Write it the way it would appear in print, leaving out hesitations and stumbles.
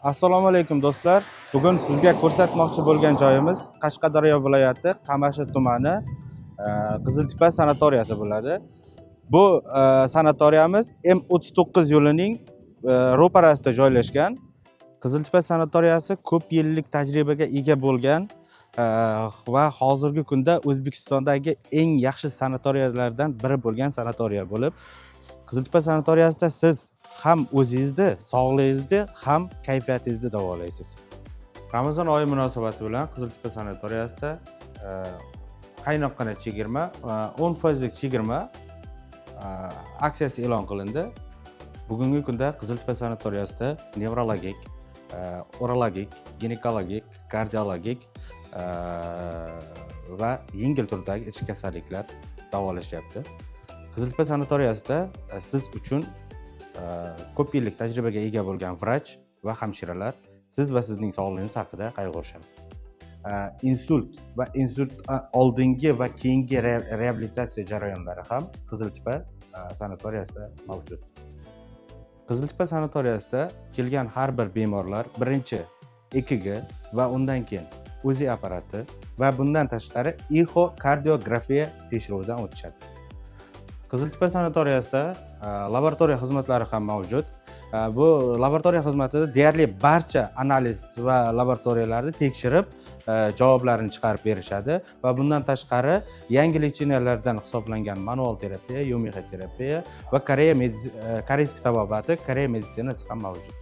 Assalomu alaykum do'stlar. Bugun sizga ko'rsatmoqchi bo'lgan joyimiz Qashqadaryo viloyati Qamashi tumani Qiziltepa sanatoriyasi bo'ladi. Bu sanatoriyamiz M39 yo'lining ro'parasida joylashgan. Qiziltepa sanatoriyasi ko'p yillik tajribaga ega bo'lgan va hozirgi kunda O'zbekistondagi eng yaxshi sanatoriyalardan biri bo'lgan sanatoriya bo'lib, Qiziltepa sanatoriyasida siz ham o'zingizni sog'lig'ingizni ham kayfiyatingizni davolaysiz. Ramazon oyi munosabati bilan Qiziltepa sanatoriyasida qaynoqqina chegirma 10% chegirma aksiyasi e'lon qilindi. Bugungi kunda Qiziltepa sanatoriyasida nevrologik, urologik, ginekologik, kardiologik va yengil turdagi ichki kasalliklar davolashyapti. Qiziltepa sanatoriyasida siz uchun ko'p yillik tajribaga ega bo'lgan vrach va hamshiralar siz va sizning sog'lig'ingiz haqida qayg'urishadi. Insult va insult oldingi va keyingi reabilitatsiya jarayonlari ham Qiziltepa sanatoriyasida mavjud. Qiziltepa sanatoriyasida kelgan har bir bemorlar birinchi EKG va undan keyin UZI apparati va bundan tashqari ekokardiografiya tekshiruvidan o'tishadi. Qiziltepa sanatoriyasida laboratoriya xizmatlari ham mavjud. Bu laboratoriya xizmatida deyarli barcha analiz va laboratoriyalarni tekshirib javoblarini chiqarib berishadi va bundan tashqari yangi lecheniyalardan hisoblangan manual terapiya, yo'mixa terapiya va koreyskiy tabobati, Koreya meditsinasi ham mavjud.